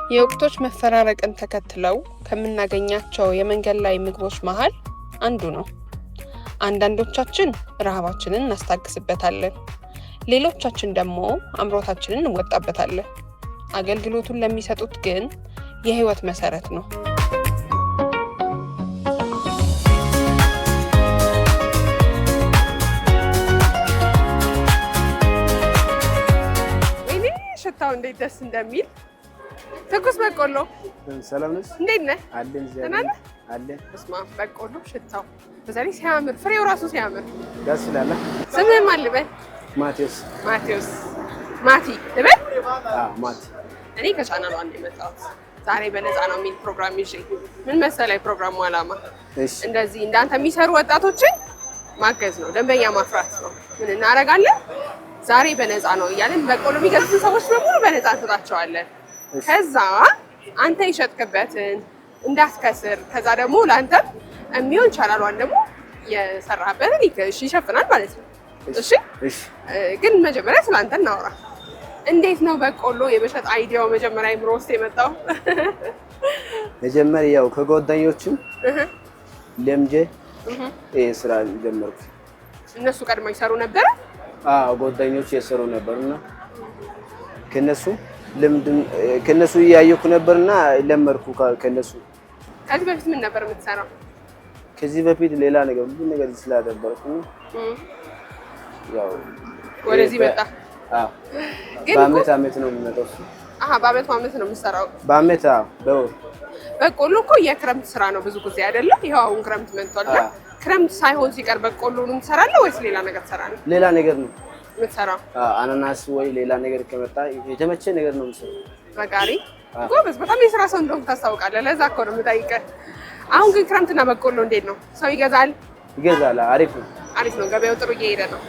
የወቅቶች መፈራረቅን ተከትለው ከምናገኛቸው የመንገድ ላይ ምግቦች መሃል አንዱ ነው። አንዳንዶቻችን ረሃባችንን እናስታግስበታለን፣ ሌሎቻችን ደግሞ አምሮታችንን እንወጣበታለን። አገልግሎቱን ለሚሰጡት ግን የህይወት መሰረት ነው። ወይኔ ሽታው እንዴት ደስ እንደሚል! ትኩስ በቆሎ። ሰላም ነሽ? እንዴት ነህ? አለን ደህና ነህ? አለን። እስማ በቆሎ ሽታው በዛሬ ሲያምር፣ ፍሬው ራሱ ሲያምር ደስ ይላል። ስምህ ማን ልበል? ማቴዎስ። ማቴዎስ ማቲ ልበል? ማቲ። እኔ ከቻናሉ አንድ የመጣሁት ዛሬ በነፃ ነው የሚል ፕሮግራም ይዤ። ምን መሰለህ ፕሮግራሙ ዓላማ? እሺ። እንደዚህ እንዳንተ የሚሰሩ ወጣቶችን ማገዝ ነው፣ ደንበኛ ማፍራት ነው። ምን እናደርጋለን? ዛሬ በነፃ ነው እያለን በቆሎ የሚገዙትን ሰዎች በሙሉ በነፃ እንሰጣቸዋለን። ከዛ አንተ የሸጥክበትን እንዳትከስር፣ ከዛ ደግሞ ለአንተም የሚሆን ቻናሏን ደግሞ የሰራበትን ይሸፍናል ማለት ነው። እሺ። ግን መጀመሪያ ስለአንተ እናውራ። እንዴት ነው በቆሎ የመሸጥ አይዲያው መጀመሪያ አይምሮ ውስጥ የመጣው? መጀመሪያ ያው ከጓደኞችም ለምጄ ስራ ጀመርኩ። እነሱ ቀድሞ ይሰሩ ነበር? ጓደኞች የሰሩ ነበርና ከነሱ እያየኩ ነበርና ለመርኩ ከነሱ። ከዚህ በፊት ምን ነበር የምትሰራው? ከዚህ በፊት ሌላ ነገር ብዙ ነገር ስላደረኩ ያው ወደዚህ መጣ። ግን በአመት ነው የሚመጣው። በአመት ነው የምትሰራው? በአመት በወር። በቆሎ እኮ የክረምት ስራ ነው ብዙ ጊዜ አይደለም? ይኸው አሁን ክረምት መጥቷል። ክረምት ሳይሆን ሲቀር በቆሎውን ትሰራለህ ወይስ ሌላ ነገር ትሰራለህ? ሌላ ነገር ነው የምትሰራው? አናናስ ወይ ሌላ ነገር ከመጣ የተመቸ ነገር ነው የምሰራው። በቃሪ ጎበዝ፣ በጣም የስራ ሰው እንደሆንክ ታስታውቃለህ። ለዛ እኮ ነው የምጠይቅህ። አሁን ግን ክረምትና በቆሎ እንዴት ነው? ሰው ይገዛል? ይገዛል። አሪፍ ነው። አሪፍ ነው። ገበያው ጥሩ እየሄደ ነው።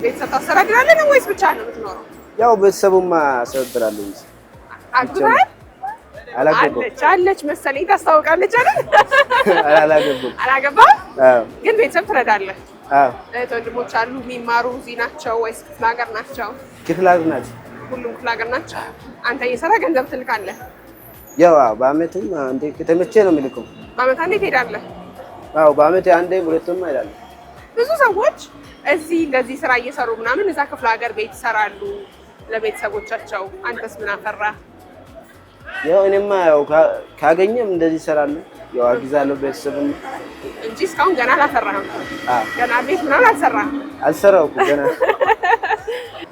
ቤተሰብ ታስተዳድራለህ ነው ወይስ ብቻህን ነው የምትኖረው? ያው ቤተሰቡማ አስተዳድራለሁ እንጂ። አግብተሃል? አለች መሰለኝ ታስታውቃለች አይደል? አላገባም? ግን ቤተሰብ ትረዳለህ? እህት ወንድሞች አሉ የሚማሩ እዚህ ናቸው ወይስ ክፍለ ሀገር ናቸው? ክፍለ ሀገር ናቸው። ሁሉም ክፍለ ሀገር ናቸው። አንተ እየሰራ ገንዘብ ትልካለህ? ያው በአመትም አንዴ ከተመቼ ነው የምልከው። በአመት አንዴ ትሄዳለህ? በአመት አንዴ ሁለቱም አይደለም። ብዙ ሰዎች እዚህ እንደዚህ ስራ እየሰሩ ምናምን እዛ ክፍለ ሀገር ቤት ይሰራሉ ለቤተሰቦቻቸው። አንተስ ምን አፈራ? ያው እኔማ ያው ካገኘም እንደዚህ እሰራለሁ። ያው አግዛለሁ ቤተሰብም እንጂ እስካሁን ገና አላፈራህም። ገና ቤት ምናምን አልሰራህም? አልሰራሁም ገና።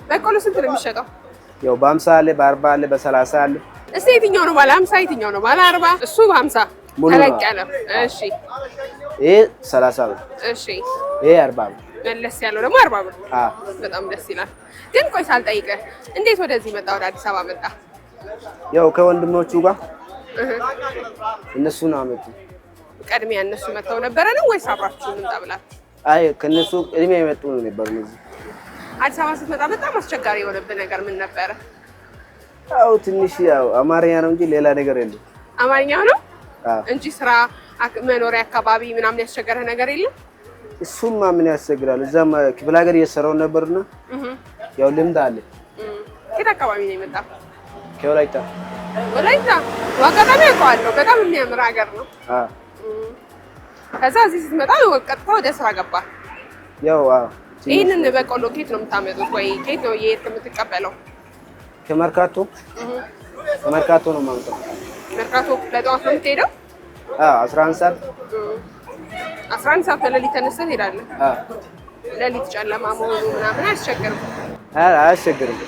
በቆሎ ስንት ነው የሚሸጠው? ያው በ50 አለ፣ በ40 አለ፣ በ30 አለ። እስቲ የትኛው ነው ባለ 50 የትኛው ነው ባለ 40? እሱ በ50 ተለቅ ያለ። እሺ። ይሄ 30 ብር። እሺ። ይሄ 40 ብር። መለስ ያለው ደግሞ 40 ብር። በጣም ደስ ይላል። ግን ቆይ ሳልጠይቅህ እንዴት ወደዚህ መጣ? ወደ አዲስ አበባ መጣ? ያው ከወንድሞቹ ጋር እነሱ ነው አመጡ። ቀድሚያ እነሱ መተው ነበረ ነው ወይስ አብራችሁ እንምጣ ብላችሁ? አይ ከነሱ ቀድሚያ የመጡ ነው ነበር። እነዚህ አዲስ አበባ ስትመጣ በጣም አስቸጋሪ የሆነብህ ነገር ምን ነበረ? ያው ትንሽ ያው አማርኛ ነው እንጂ ሌላ ነገር የለም። አማርኛ ነው እንጂ ስራ መኖሪያ አካባቢ ምናምን ያስቸገረህ ነገር የለም? እሱማ ምን ያስቸግራል? እዛም ክፍለ ሀገር እየሰራው ነበርና ያው ልምድ አለ። ከየት አካባቢ ነው የመጣው? ከወላይታ። ወላይታ ዋጋታም ያውቀዋለሁ። በጣም የሚያምር ሀገር ነው። ከዛ እዚህ ስትመጣ ቀጥታ ወደ ስራ ገባ? ያው ይሄንን በቆሎ ከየት ነው የምታመጡት? ወይ ከየት ነው የት የምትቀበለው? ከመርካቶ ነው የማመጣው። መርካቶ ለጠዋት ነው የምትሄደው? 11 ሰዓት 11 ሰዓት ለሊት ተነስተህ ትሄዳለህ? ለሊት ጨለማ መሆኑ ምናምን አያስቸግርም? አያስቸግርም።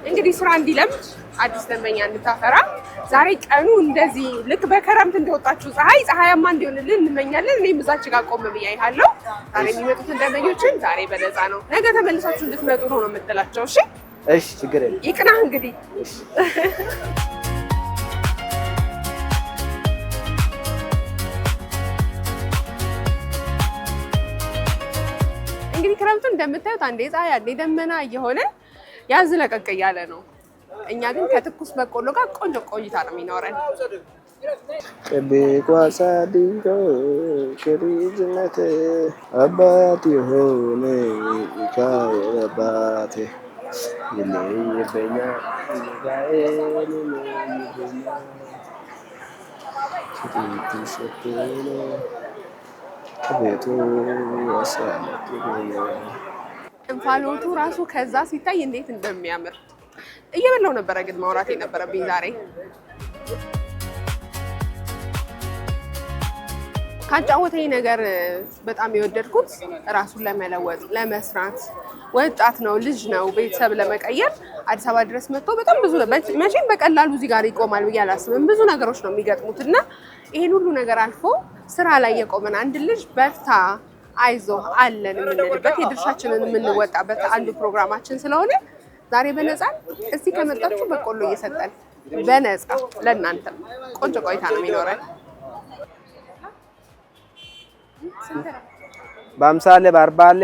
እንግዲህ ስራ እንዲለምድ አዲስ ደንበኛ እንድታፈራ ዛሬ ቀኑ እንደዚህ ልክ በክረምት እንደወጣችሁ ፀሐያማ እንዲሆንልን እንመኛለን። እኔም እዛች ጋር ቆም ብያለሁ። ዛሬ የሚመጡትን ደንበኞችን ዛሬ በነፃ ነው፣ ነገ ተመልሳችሁ እንድትመጡ ነው የምትላቸው። እሺ እሺ፣ ችግር የለም። ይቅናህ እንግዲህ። እሺ። እንግዲህ ክረምቱን እንደምታዩት አንዴ ፀሐይ አንዴ ደመና እየሆነ ያዝ ለቀቅ እያለ ነው። እኛ ግን ከትኩስ በቆሎ ጋር ቆንጆ ቆይታ ነው የሚኖረን። ቋሳ ድንቆ ከልጅነት አባት የሆነ አባቴ ይለየበኛ ጋኤን እንፋሎቱ ራሱ ከዛ ሲታይ እንዴት እንደሚያምር እየበላው ነበረ። ግን ማውራት የነበረብኝ ዛሬ ካጫወተኝ ነገር በጣም የወደድኩት ራሱን ለመለወጥ ለመስራት፣ ወጣት ነው፣ ልጅ ነው፣ ቤተሰብ ለመቀየር አዲስ አበባ ድረስ መጥቶ በጣም ብዙ መቼም በቀላሉ እዚህ ጋር ይቆማል ብዬ አላስብም። ብዙ ነገሮች ነው የሚገጥሙት እና ይሄን ሁሉ ነገር አልፎ ስራ ላይ የቆመን አንድ ልጅ በርታ፣ አይዞ አለን የምንልበት የድርሻችንን የምንወጣበት አንዱ ፕሮግራማችን ስለሆነ ዛሬ በነፃ እዚህ ከመጣችሁ በቆሎ እየሰጠን በነፃ ለእናንተም ቆንጆ ቆይታ ነው የሚኖረን። በአምሳ አለ፣ በአርባ አለ፣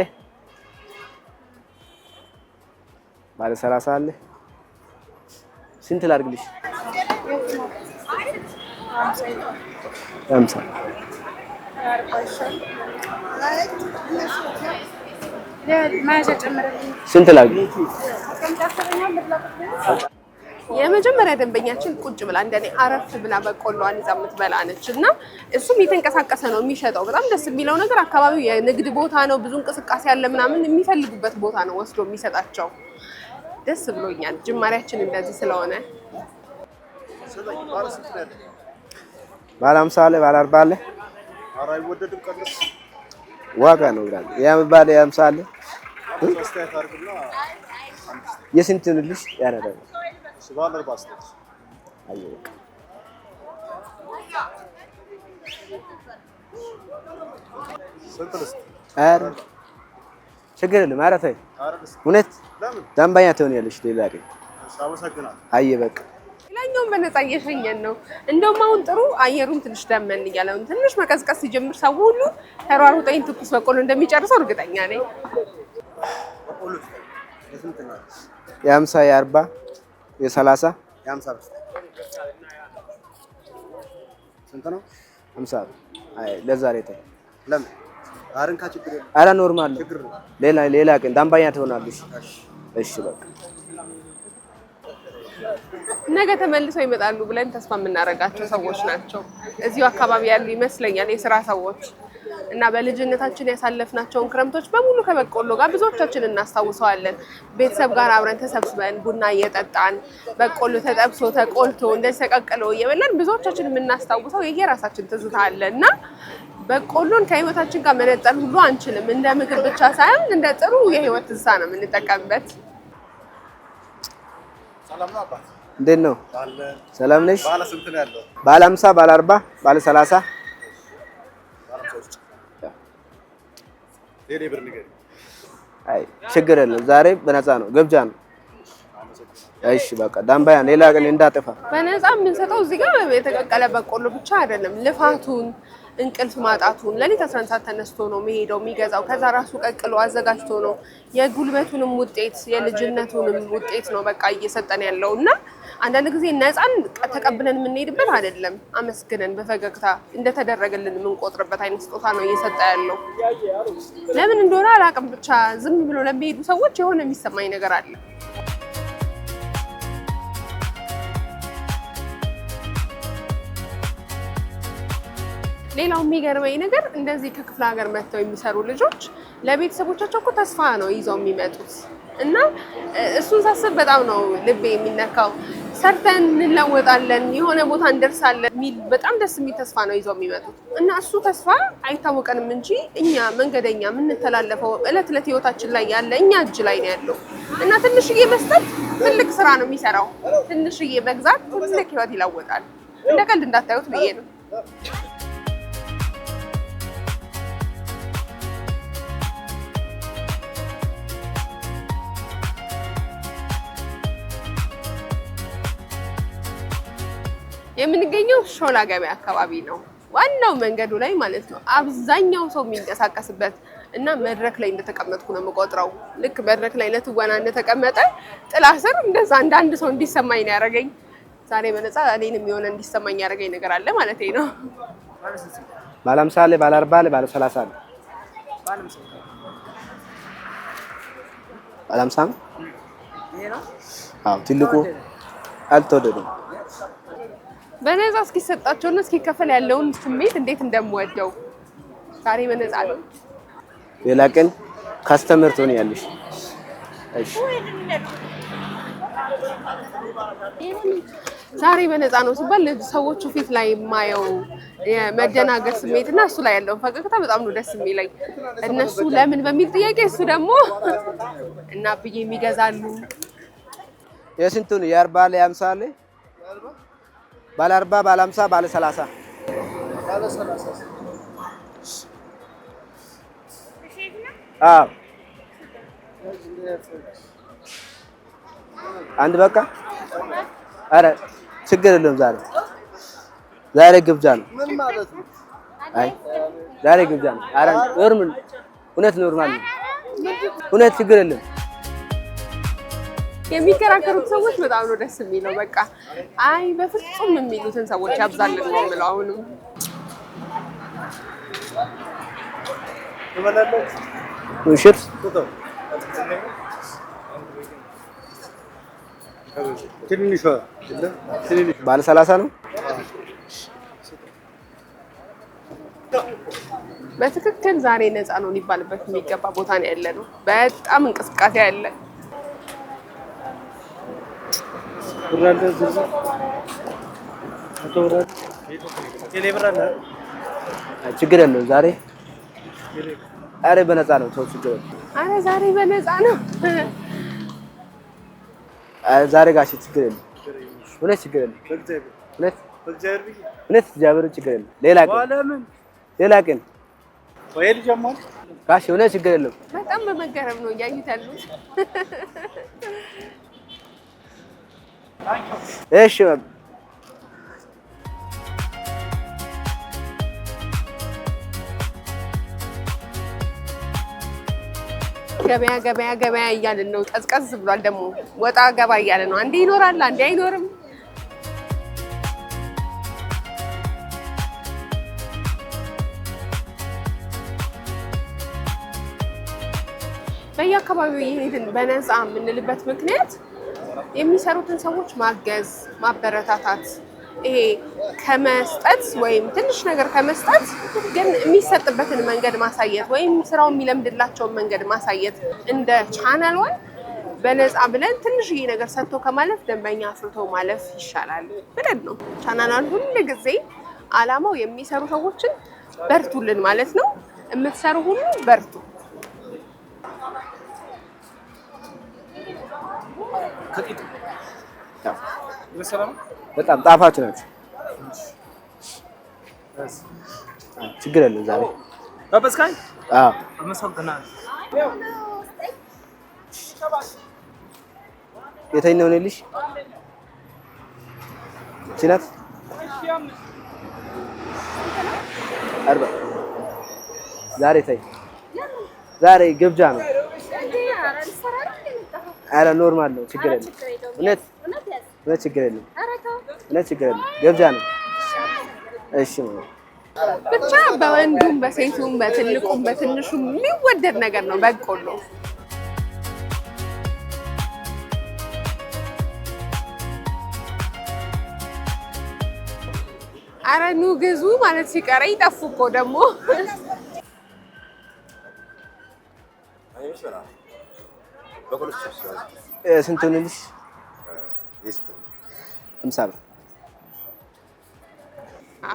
ባለ 30 አለ። ስንት ላድርግልሽ? 50 ስንት ላድርግ? የመጀመሪያ ደንበኛችን ቁጭ ብላ እንደኔ አረፍ ብላ በቆሎዋን ይዛ የምትበላ ነች እና እሱም የተንቀሳቀሰ ነው የሚሸጠው። በጣም ደስ የሚለው ነገር አካባቢው የንግድ ቦታ ነው፣ ብዙ እንቅስቃሴ ያለ ምናምን የሚፈልጉበት ቦታ ነው ወስዶ የሚሰጣቸው። ደስ ብሎኛል ጅማሬያችን እንደዚህ ስለሆነ። ባለ 50 አለ፣ ባለ 40 አለ። ዋጋ ነው ይላል። ያምባለ 50 አለ። የስንት ልጅ ያረዳል? Şuvarlar bastı. አየሁ Sıkılız. ኧረ ችግር የለም። ኧረ ተይ እውነት ደንበኛ ትሆኛለሽ። ሌላ ግን አየህ በቃ ሌላኛውን በነፃ እየሸኘን ነው። እንደውም አሁን ጥሩ አየሩን ትንሽ ደመን እያለ ነው። ትንሽ መቀዝቀዝ ሲጀምር ሰው ሁሉ ተሯሩጠኝ ትኩስ በቆሎ እንደሚጨርሰው እርግጠኛ ነኝ። የ50 የ40 የ30 ስንት ነው? 50 አይ ለዛሬ ተይ። ለምን አረንካ ችግር የለም። ኧረ ኖርማል ሌላ ቀን ደንበኛ ትሆናለሽ። እሺ በቃ ነገ ተመልሰው ይመጣሉ ብለን ተስፋ የምናደርጋቸው ሰዎች ናቸው። እዚሁ አካባቢ ያሉ ይመስለኛል የስራ ሰዎች እና በልጅነታችን ያሳለፍናቸውን ክረምቶች በሙሉ ከበቆሎ ጋር ብዙዎቻችን እናስታውሰዋለን። ቤተሰብ ጋር አብረን ተሰብስበን ቡና እየጠጣን በቆሎ ተጠብሶ ተቆልቶ እንደዚህ ተቀቅሎ እየበላን ብዙዎቻችን የምናስታውሰው የየራሳችን ትዝታ አለ እና በቆሎን ከህይወታችን ጋር መነጠል ሁሉ አንችልም። እንደ ምግብ ብቻ ሳይሆን እንደ ጥሩ የህይወት ትዝታ ነው የምንጠቀምበት። ሰላም ነው አባት? እንዴት ነው? ሰላም ነሽ? ባለ ስንት ነው ያለው? ባለ 50 ባለ 40 ባለ 30 ሌላ ብር ንገሪ። አይ ችግር የለም። ዛሬ በነፃ ነው፣ ግብዣ ነው። እሺ በቃ ደንበኛ ሌላ ቀን እንዳጠፋ በነፃ የምንሰጠው እዚህ ጋር የተቀቀለ በቆሎ ብቻ አይደለም። ልፋቱን፣ እንቅልፍ ማጣቱን ለሊት 11 ሰዓት ተነስቶ ነው የሚሄደው የሚገዛው። ከዛ ራሱ ቀቅሎ አዘጋጅቶ ነው የጉልበቱንም ውጤት የልጅነቱንም ውጤት ነው በቃ እየሰጠን ያለው እና አንዳንድ ጊዜ ነፃን ተቀብለን የምንሄድበት አይደለም። አመስግነን በፈገግታ እንደተደረገልን የምንቆጥርበት አይነት ስጦታ ነው እየሰጠ ያለው። ለምን እንደሆነ አላውቅም፣ ብቻ ዝም ብሎ ለሚሄዱ ሰዎች የሆነ የሚሰማኝ ነገር አለ። ሌላው የሚገርመኝ ነገር እንደዚህ ከክፍለ ሀገር መጥተው የሚሰሩ ልጆች ለቤተሰቦቻቸው እኮ ተስፋ ነው ይዘው የሚመጡት እና እሱን ሳስብ በጣም ነው ልቤ የሚነካው። ሰርተን እንለወጣለን፣ የሆነ ቦታ እንደርሳለን የሚል በጣም ደስ የሚል ተስፋ ነው ይዘው የሚመጡት እና እሱ ተስፋ አይታወቀንም እንጂ እኛ መንገደኛ የምንተላለፈው እለት እለት ህይወታችን ላይ ያለ እኛ እጅ ላይ ነው ያለው እና ትንሽዬ መስጠት ትልቅ ስራ ነው የሚሰራው። ትንሽዬ መግዛት ትልቅ ህይወት ይለወጣል። እንደ ቀልድ እንዳታዩት ብዬ ነው። የምንገኘው ሾላ ገበያ አካባቢ ነው። ዋናው መንገዱ ላይ ማለት ነው። አብዛኛው ሰው የሚንቀሳቀስበት እና መድረክ ላይ እንደተቀመጥኩ ነው የምቆጥረው። ልክ መድረክ ላይ ለትወና እንደተቀመጠ ጥላ ስር እንደዛ አንድ ሰው እንዲሰማኝ ነው ያደረገኝ። ዛሬ በነፃ እኔንም የሆነ እንዲሰማኝ ያደረገኝ ነገር አለ ማለት ነው። ባለ 50 አለ፣ ባለ 40 አለ፣ ባለ 30 አለ። ባለ 50 ይሄ አዎ ትልቁ አልተወደደም። በነፃ እስኪሰጣቸውና እስኪከፈል ያለውን ስሜት እንዴት እንደምወደው ዛሬ በነፃ ነው። ሌላ ቀን ካስተመር ትሆኛለሽ። እሺ ዛሬ በነፃ ነው ሲባል ሰዎቹ ፊት ላይ የማየው የመደናገር ስሜትና እሱ ላይ ያለው ፈገግታ በጣም ነው ደስ የሚለኝ። እነሱ ለምን በሚል ጥያቄ እሱ ደግሞ እና ብዬ የሚገዛሉ። የስንቱን የ40 ላይ 50 ላይ ባለ 40 ባለ 50 ባለ 30 አዎ አንድ በቃ አረ ችግር የለውም። ዛሬ ግብዣ ነው። ምን ማለት ነው? አይ ዛሬ ግብዣ ነው። አረ ኖርማል ኖርማል ነው። እውነት ችግር የለም። የሚከራከሩት ሰዎች በጣም ነው ደስ የሚለው። በቃ አይ በፍጹም የሚሉትን ሰዎች ያብዛልን ነው የምለው። አሁንም ውሽት ትንሽ ባለ 30 ነው። በትክክል ዛሬ ነፃ ነው ሊባልበት የሚገባ ቦታ ነው ያለ ነው። በጣም እንቅስቃሴ ያለ ችግር የለውም። ዛሬ በነፃ ነው። ተው ችግር የለውም። አረ ዛሬ በነፃ ነው። ዛሬ ጋሽ ችግር የለም። እውነት ችግር የለም። እውነት እግዚአብሔር ችግር የለም። ሌላ ቀን ወይ ልጀምር ጋሽ እውነት ችግር የለም። በጣም በመገረም ነው እያዩት ያሉት። እሺ ገበያ እያልን ነው። ቀዝቀዝ ብሏል። ደግሞ ወጣ ገባ እያለ ነው። አንዴ ይኖራል፣ አንዴ አይኖርም። በየአካባቢው ይሄንን በነፃ የምንልበት ምክንያት የሚሰሩትን ሰዎች ማገዝ፣ ማበረታታት፣ ይሄ ከመስጠት ወይም ትንሽ ነገር ከመስጠት ግን የሚሰጥበትን መንገድ ማሳየት ወይም ስራው የሚለምድላቸውን መንገድ ማሳየት እንደ ቻናል ዋን በነፃ ብለን ትንሽዬ ነገር ሰጥቶ ከማለፍ ደንበኛ አፍርቶ ማለፍ ይሻላል ብለን ነው። ቻናል ዋን ሁሉ ጊዜ አላማው የሚሰሩ ሰዎችን በርቱልን ማለት ነው። የምትሰሩ ሁሉ በርቱ። በጣም ጣፋጭ ናቸው። ችግር የለም። ዛሬ በበስካይ አዎ አመሰግናለሁ። የተኛው ነው ልሽ ሲናት 40 ዛሬ ግብዣ ነው። አረ ኖርማል ነው። ችግር የለም። እውነት ችግር የለም። እውነት ችግር የለም። ግብዣ ነው። እሺ ብቻ በወንዱም በሴቱም በትልቁም በትንሹም የሚወደድ ነገር ነው በቆሎ። አረ ኑ ግዙ ማለት ሲቀረኝ ጠፉ እኮ ደግሞ። ስንት ሆነልሽ? 50 ብር።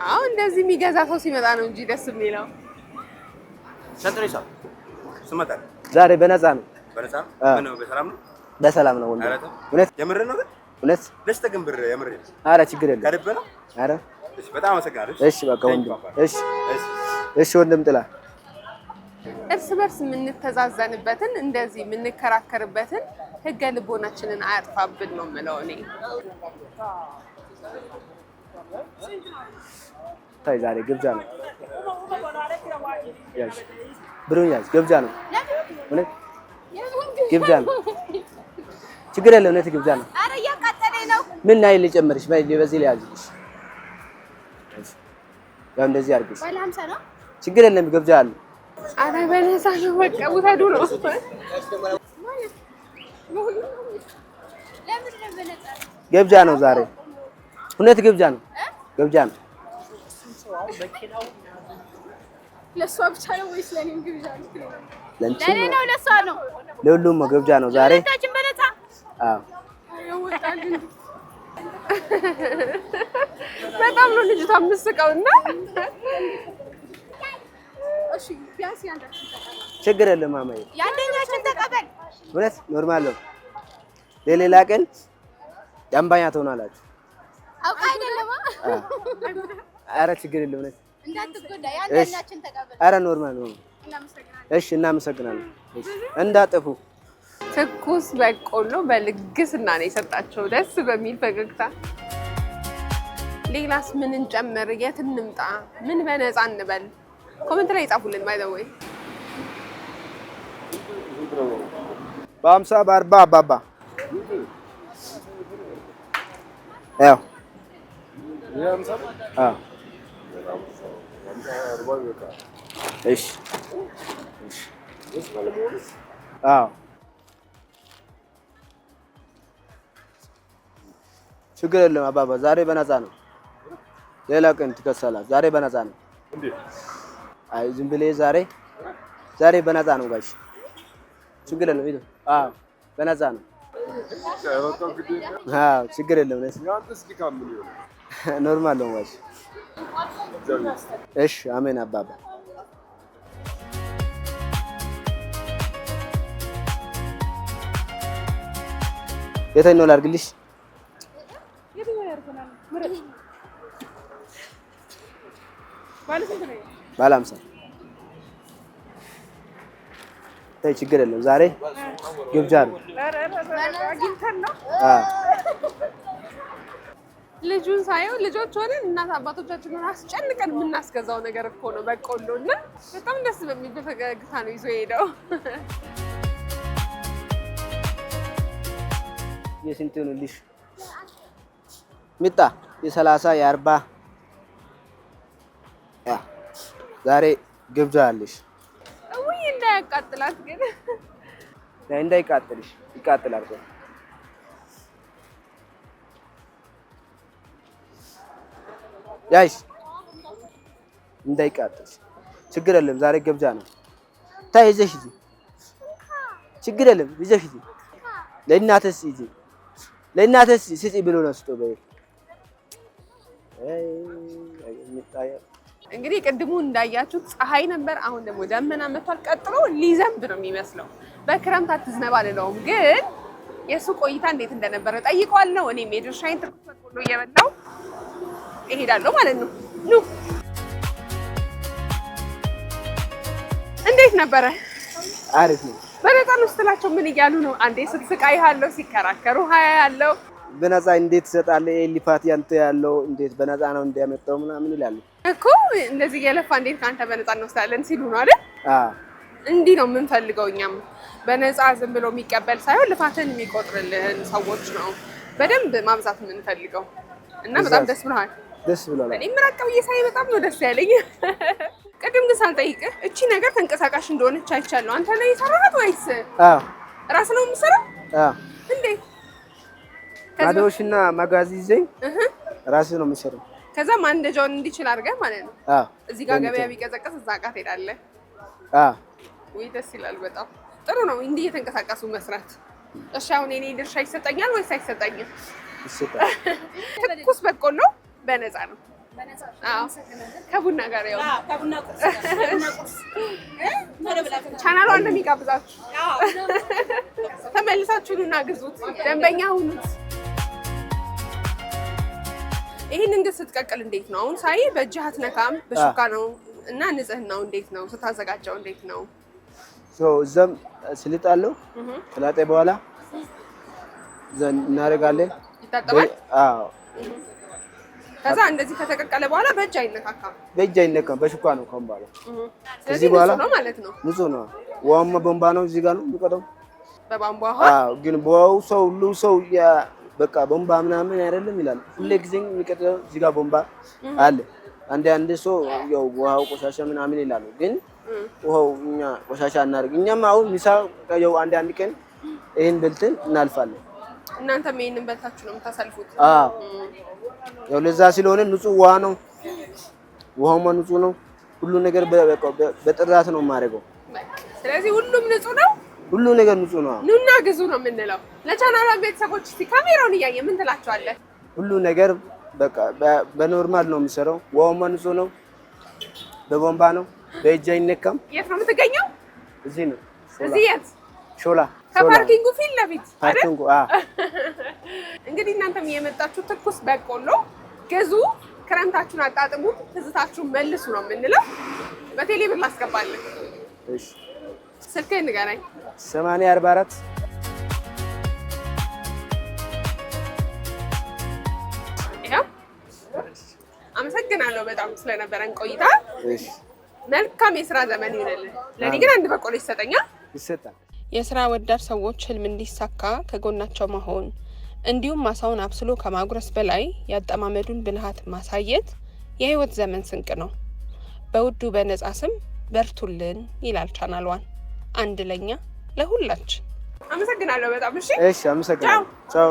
አዎ እንደዚህ የሚገዛ ሰው ሲመጣ ነው እንጂ ደስ የሚለው። ዛሬ በነፃ ነው። በሰላም ነው ወንድ። እውነት የምር ነው ግን እውነት ደስታ ግን ብር የምር ነው። ኧረ ችግር የለም። ከልብ ነው። ኧረ እሺ በጣም አመሰግናለሁ። እሺ በቃ ወንድም። እሺ ወንድም ጥላ እርስ በርስ የምንተዛዘንበትን እንደዚህ የምንከራከርበትን ህገ ልቦናችንን አያጥፋብን ነው የምለው እኔ። ታይ ዛሬ ግብዣ ነው። ያዝ ብሩን ያዝ። ግብዣ ነው። እውነት ግብዣ ነው። ችግር የለም። እውነት ግብዣ ነው። ኧረ እያቃጠለኝ ነው። ምን ላይ ልጨምርሽ? በዚህ ላይ ያዝልሽ። ያው እንደዚህ አድርግሽ። ባለ 50 ነው። ችግር የለም። ግብዣ አለ። አረ በነፃ ነው። በቃ ውሰዱ ነው። ግብዣ ነው ዛሬ። እውነት ግብዣ ነው። ግብዣ ነው። ለሷ ብቻ ነው ወይስ ለኔም ግብዣ ነው? ለኔ ነው ለሷ ነው። ለሁሉም ግብዣ ነው ዛሬ። አዎ በጣም ነው ልጅቷ የምትስቀውና እሺ ቢያንስ ያንዳችን ተቀበል። ችግር የለም ማማዬ። ያንደኛችን ተቀበል። እውነት ኖርማል ነው። ለሌላ ቀን ደንበኛ ትሆናላችሁ። አውቃ አይደለም። ኧረ ችግር የለም እውነት እንዳትጎዳ ያንደኛችን ተቀበል። ኧረ ኖርማል ነው። እሺ እናመሰግናለን። እንዳጠፉ ትኩስ በቆሎ በልግስና ነው የሰጣቸው፣ ደስ በሚል ፈገግታ። ሌላስ ምን እንጨምር? የት እንምጣ? ምን በነፃ እንበል? ኮሜንት ላይ ጻፉልን። ባይ ዘ ወይ በ50 በ40 አባባ ያው እሺ አዎ ችግር የለም አባባ። ዛሬ በነፃ ነው። ሌላ ቀን ትከሰላል። ዛሬ በነፃ ነው። አይ ዝም ብለህ ዛሬ በነፃ ነው ጋሽ። ችግር የለም። አዎ በነፃ ነው። አዎ ችግር የለም። ኖርማል ነው ጋሽ። እሺ አሜን አባባ። የትኛው ላድርግልሽ? ባለ 50 ተይ ችግር የለም። ዛሬ ግብዣ ነው። ልጁን ሳየው ልጆች ሆነን እናት አባቶቻችንን አስጨንቀን የምናስገዛው ነገር እኮ ነው በቆሎ እና በጣም ደስ በሚል ፈገግታ ነው ይዞ ሄደው። የስንት ነው ልሽ? ሚጣ የ30 የ40 ዛሬ ግብዣ አለሽ። ውይ እንዳያቃጥላት ግን እንዳይቃጥልሽ። ይቃጥላል እኮ ያይሽ እንዳይቃጥልሽ። ችግር የለም ዛሬ ግብዣ ነው። ታይ ይዘሽ ሂጂ። ችግር የለም ይዘሽ ሂጂ። ለእናትሽ ሂጂ። ለእናትሽ ስጪ ብሎ ነው ስጦ በይ። እንግዲህ ቅድሙ እንዳያችሁት ፀሐይ ነበር። አሁን ደግሞ ደመና መጥቷል። ቀጥሎ ሊዘንብ ነው የሚመስለው። በክረምት አትዝነብ አልለውም፣ ግን የሱ ቆይታ እንዴት እንደነበረ ጠይቀዋለሁ። እኔም የድርሻዬን ትኩስ በቆሎ እየበላሁ እሄዳለሁ ማለት ነው። ኑ እንዴት ነበረ? አሪፍ ነው። በነፃ ነው ስትላቸው ምን እያሉ ነው? አንዴ ስትስቃይ ያለው ሲከራከሩ ሀያ ያለው በነፃ እንዴት ትሰጣለህ? ኤሊፋት ያንተ ያለው እንዴት በነፃ ነው እንዲያመጣው ምናምን ይላሉ እኮ። እንደዚህ እየለፋ እንዴት ካንተ በነፃ እንወስዳለን ሲሉ ነው አይደል? እንዲህ ነው የምንፈልገው እኛም። በነፃ ዝም ብሎ የሚቀበል ሳይሆን ልፋትን የሚቆጥርልን ሰዎች ነው በደንብ ማብዛት የምንፈልገው። እና በጣም ደስ ብሎሃል? ደስ ብሎሃል? እኔም ራቅ ብዬ ሳይ በጣም ነው ደስ ያለኝ። ቅድም ግን ሳልጠይቅህ እቺ ነገር ተንቀሳቃሽ እንደሆነች አይቻለሁ። አንተ ላይ የሰራሃት ወይስ ራስህ ነው የምትሰራው? እንዴት? ማዶሽና ማጋዚ ይዘኝ ራስህ ነው የምትሰራው። ከዛ ማንደጃውን እንዲችል አድርገህ ማለት ነው። እዚህ ጋር ገበያ ቢቀዘቀዝ እዛ ጋር ትሄዳለህ። ወይ ደስ ይላል። በጣም ጥሩ ነው እንዲህ እየተንቀሳቀሱ መስራት። እሺ አሁን የኔ ድርሻ ይሰጠኛል ወይስ አይሰጠኝም? ይሰጣል። ትኩስ በቆሎ በነፃ ነው። አዎ ከቡና ጋር ያው ከቡና ቁርስ ቻናሏን እንደሚጋብዛችሁ ተመልሳችሁ ኑና ግዙት፣ ደንበኛ ሁኑት። ይሄንን ግን ስትቀቅል እንዴት ነው? አሁን ሳይ በእጅህ አትነካም፣ በሹካ ነው እና ንጽህናው እንዴት ነው? ስታዘጋጀው እንዴት ነው? እዛም ስልጣለሁ። ከላጤ በኋላ ዘን እናደርጋለን። ይታጠባል? አዎ። ከዛ እንደዚህ ከተቀቀለ በኋላ በእጅ አይነካካም። በእጅ አይነካም፣ በሹካ ነው ከንባለ። ስለዚህ በኋላ ነው ማለት ነው። ንጹህ ነው። ውሃውማ ቦምባ ነው እዚህ ጋር ነው የሚቀደው። በቧንቧ ውሃ? አዎ። ግን በውሃው ሰው ሁሉ ሰው በቃ ቦምባ ምናምን አይደለም ይላል። ሁሌ ጊዜ የሚቀደው እዚህ ጋር ቦምባ አለ። አንድ ሰው ያው ውሃው ቆሻሻ ምናምን ይላሉ። ግን ውሃው እኛ ቆሻሻ እናደርግ። እኛም አሁን ምሳ ያው አንድ ቀን ይሄን በልተን እናልፋለን። እናንተም ይሄንን በልታችሁ ነው የምታሳልፉት? አዎ ያው ለዛ ስለሆነ ንጹህ ውሃ ነው። ውሃውማ ንጹህ ነው። ሁሉ ነገር በጥራት ነው የማደርገው። ስለዚህ ሁሉም ንጹህ ነው። ሁሉ ነገር ንጹህ ነው። ኑና ግዙ ነው የምንለው። ለቻናሉ ቤተሰቦች እስቲ ካሜራውን እያየ ምን ትላቸዋለህ? ሁሉ ነገር በቃ በኖርማል ነው የሚሰራው። ውሃውማ ንጹህ ነው። በቦምባ ነው። በእጅ አይነካም። የት ነው የምትገኘው? እዚህ ነው። እዚህ የት? ሾላ ከፓርኪንጉ ፊት ለፊት ፓርኪንጉ። እንግዲህ እናንተም የመጣችሁ ትኩስ በቆሎ ግዙ፣ ክረምታችሁን አጣጥሙ፣ ትዝታችሁን መልሱ ነው የምንለው። በቴሌ ብር ላስገባለን። እሺ ስልክህን ንገረኝ። 8044 ይኸው። አመሰግናለሁ በጣም ስለነበረን ቆይታ። እሺ መልካም የስራ ዘመን ይሁንልን። ለኔ ግን አንድ በቆሎ ይሰጠኛል? ይሰጣል። የስራ ወዳድ ሰዎች ህልም እንዲሳካ ከጎናቸው መሆን እንዲሁም ማሳውን አብስሎ ከማጉረስ በላይ ያጠማመዱን ብልሃት ማሳየት የህይወት ዘመን ስንቅ ነው። በውዱ በነጻ ስም በርቱልን ይላል ቻናሏን። አንድ ለኛ ለሁላችን። አመሰግናለሁ በጣም። እሺ እሺ፣ አመሰግናለሁ። ቻው።